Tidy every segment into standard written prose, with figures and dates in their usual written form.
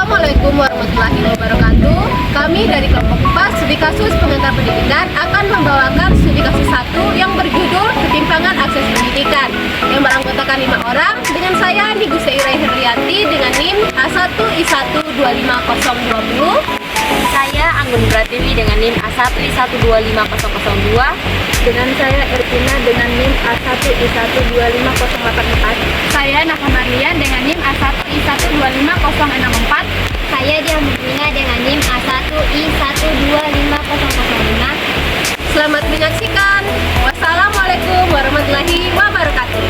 Assalamualaikum warahmatullahi wabarakatuh. Kami dari kelompok 4 studi kasus pengantar pendidikan akan membawakan studi kasus 1 yang berjudul ketimpangan akses pendidikan yang beranggotakan 5 orang dengan saya Nigu Seirai Herlianti dengan NIM A1I125020. Saya Anggun Pratiwi dengan NIM A1I125002. Dengan saya Ervina dengan NIM A1I125084. Saya Nakamarian dengan NIM A1I125064. Saya Diamudina dengan NIM A1I125005. Selamat menyaksikan. Wassalamualaikum warahmatullahi wabarakatuh.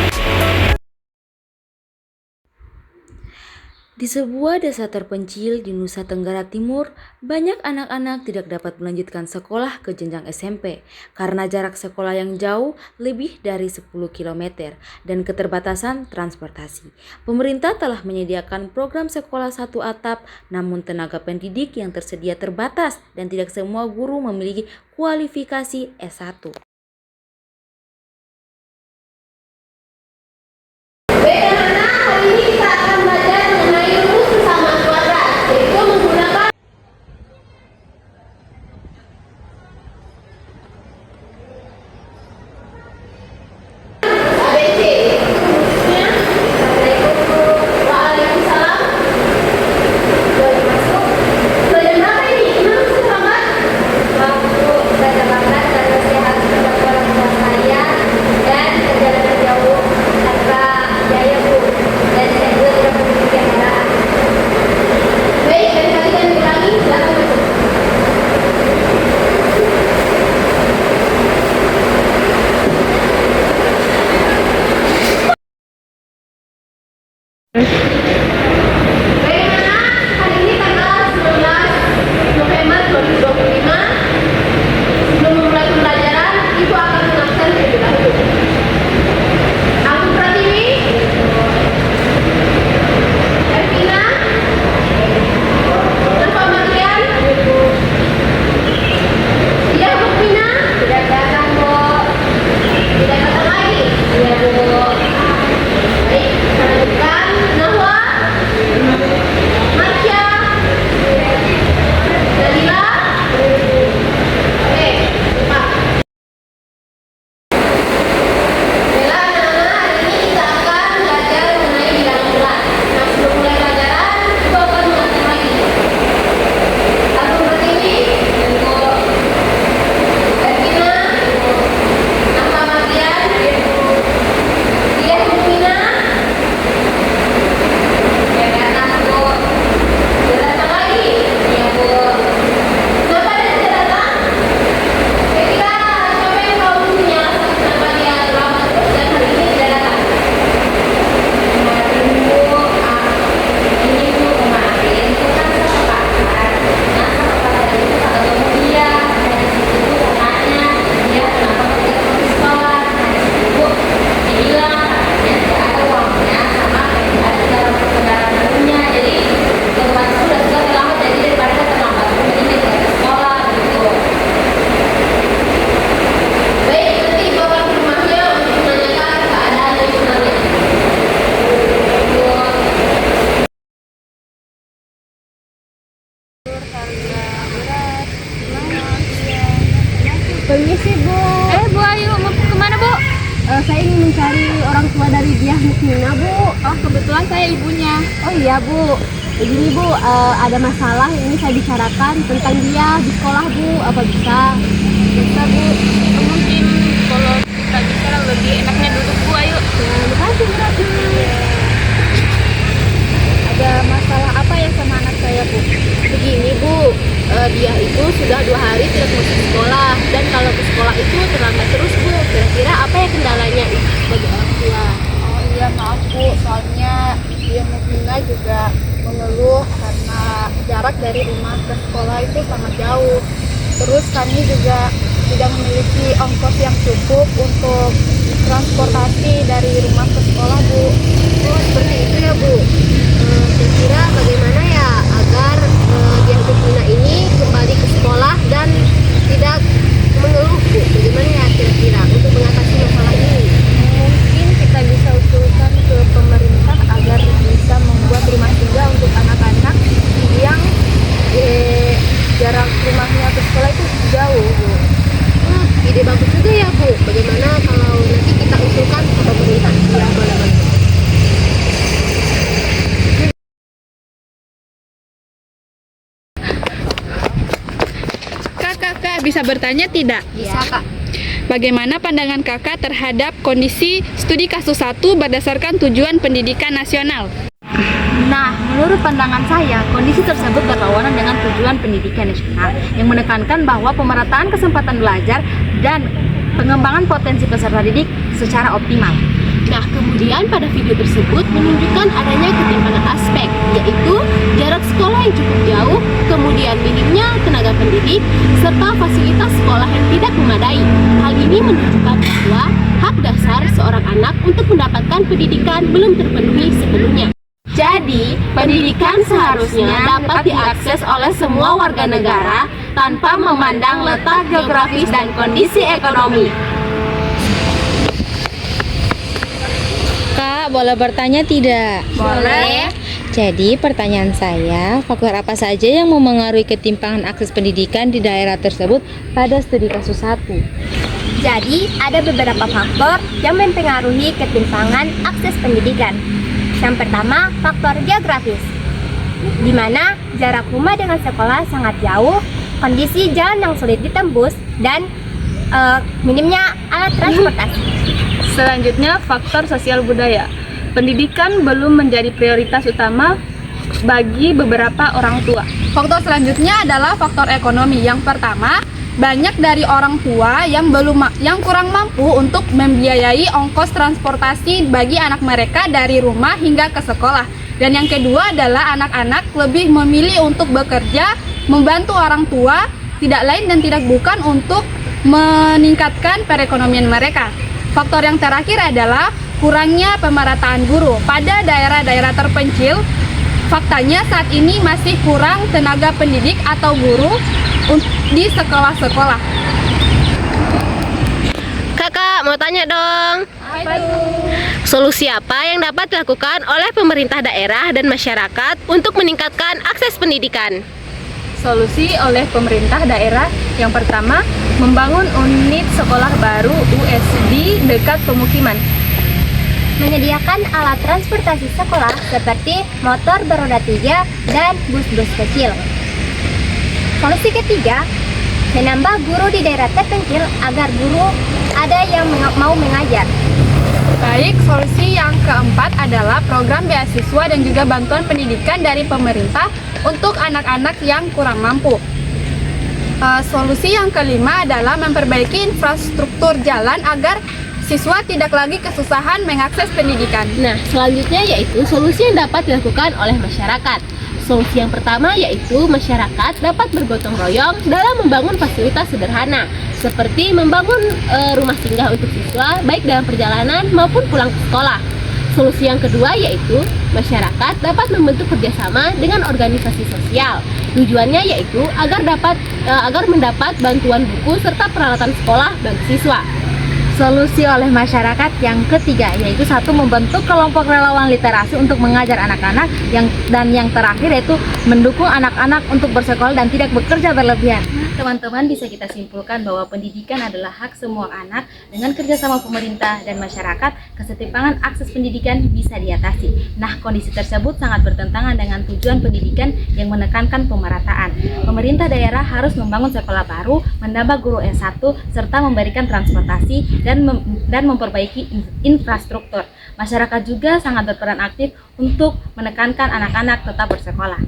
Di sebuah desa terpencil di Nusa Tenggara Timur, banyak anak-anak tidak dapat melanjutkan sekolah ke jenjang SMP karena jarak sekolah yang jauh lebih dari 10 km dan keterbatasan transportasi. Pemerintah telah menyediakan program sekolah satu atap, namun tenaga pendidik yang tersedia terbatas dan tidak semua guru memiliki kualifikasi S1. Permisi Bu. Bu Ayu, mau kemana Bu? Saya ingin mencari orang tua dari Diah Mukmina Bu. Oh, kebetulan saya ibunya. Oh iya Bu. Begini Bu, ada masalah yang ingin saya bicarakan tentang dia di sekolah Bu. Apa bisa? Bisa Bu. Mungkin kalau kita bicara lebih enaknya duduk Bu Ayu. Terima kasih Bu Ratu. Ada masalah apa ya sama anak saya Bu? Begini Bu, dia itu sudah 2 hari tidak masuk sekolah dan kalau ke sekolah itu terlambat terus Bu. Kira-kira apa ya kendalanya sebagai orang tua? Oh iya maaf Bu, soalnya dia Mukmina juga mengeluh karena jarak dari rumah ke sekolah itu sangat jauh. Terus kami juga tidak memiliki ongkos yang cukup untuk transportasi dari rumah ke sekolah Bu. Oh seperti itu ya Bu. Kira-kira bagaimana ya agar Diah Mukmina ini kembali ke sekolah dan tidak mengeluh Bu? Bagaimana ya kira-kira untuk mengatasi masalah ini? Mungkin kita bisa usulkan ke pemerintah agar bisa membuat rumah singgah untuk anak-anak bisa bertanya tidak? Bisa, Kak. Bagaimana pandangan kakak terhadap kondisi studi kasus 1 berdasarkan tujuan pendidikan nasional? Nah, menurut pandangan saya, kondisi tersebut berlawanan dengan tujuan pendidikan nasional yang menekankan bahwa pemerataan kesempatan belajar dan pengembangan potensi peserta didik secara optimal. Nah, kemudian pada video tersebut menunjukkan adanya ketimpangan aspek, yaitu jarak sekolah yang cukup jauh, kemudian minimnya tenaga pendidik, serta fasilitas sekolah yang tidak memadai. Hal ini menunjukkan bahwa hak dasar seorang anak untuk mendapatkan pendidikan belum terpenuhi sepenuhnya. Jadi, pendidikan seharusnya dapat diakses oleh semua warga negara tanpa memandang letak geografis dan kondisi ekonomi. Kak, boleh bertanya tidak? Boleh. Jadi pertanyaan saya, faktor apa saja yang memengaruhi ketimpangan akses pendidikan di daerah tersebut pada studi kasus 1? Jadi, ada beberapa faktor yang mempengaruhi ketimpangan akses pendidikan. Yang pertama, faktor geografis, di mana jarak rumah dengan sekolah sangat jauh, kondisi jalan yang sulit ditembus, dan minimnya alat transportasi. Selanjutnya, faktor sosial budaya. Pendidikan belum menjadi prioritas utama bagi beberapa orang tua. Faktor selanjutnya adalah faktor ekonomi. Yang pertama, banyak dari orang tua yang kurang mampu untuk membiayai ongkos transportasi bagi anak mereka dari rumah hingga ke sekolah. Dan yang kedua adalah anak-anak lebih memilih untuk bekerja, membantu orang tua, tidak lain dan tidak bukan untuk meningkatkan perekonomian mereka. Faktor yang terakhir adalah kurangnya pemerataan guru. Pada daerah-daerah terpencil, faktanya saat ini masih kurang tenaga pendidik atau guru di sekolah-sekolah. Kakak, mau tanya dong. Solusi apa yang dapat dilakukan oleh pemerintah daerah dan masyarakat untuk meningkatkan akses pendidikan? Solusi oleh pemerintah daerah yang pertama, membangun unit sekolah baru USD dekat pemukiman. Menyediakan alat transportasi sekolah seperti motor beroda 3 dan bus-bus kecil. Solusi ketiga, menambah guru di daerah terpencil agar guru ada yang mau mengajar. Baik, solusi yang keempat adalah program beasiswa dan juga bantuan pendidikan dari pemerintah untuk anak-anak yang kurang mampu. Solusi yang kelima adalah memperbaiki infrastruktur jalan agar siswa tidak lagi kesusahan mengakses pendidikan. Nah, selanjutnya yaitu solusi yang dapat dilakukan oleh masyarakat. Solusi yang pertama yaitu masyarakat dapat bergotong royong dalam membangun fasilitas sederhana seperti membangun rumah singgah untuk siswa baik dalam perjalanan maupun pulang ke sekolah. Solusi yang kedua yaitu masyarakat dapat membentuk kerjasama dengan organisasi sosial. Tujuannya yaitu agar mendapat bantuan buku serta peralatan sekolah bagi siswa. Solusi oleh masyarakat yang ketiga yaitu satu, membentuk kelompok relawan literasi untuk mengajar anak-anak, dan yang terakhir yaitu mendukung anak-anak untuk bersekolah dan tidak bekerja berlebihan. Teman-teman, bisa kita simpulkan bahwa pendidikan adalah hak semua anak. Dengan kerjasama pemerintah dan masyarakat, kesetimpangan akses pendidikan bisa diatasi. Nah, kondisi tersebut sangat bertentangan dengan tujuan pendidikan yang menekankan pemerataan. Pemerintah daerah harus membangun sekolah baru, menambah guru S1, serta memberikan transportasi dan memperbaiki infrastruktur. Masyarakat juga sangat berperan aktif untuk menekankan anak-anak tetap bersekolah.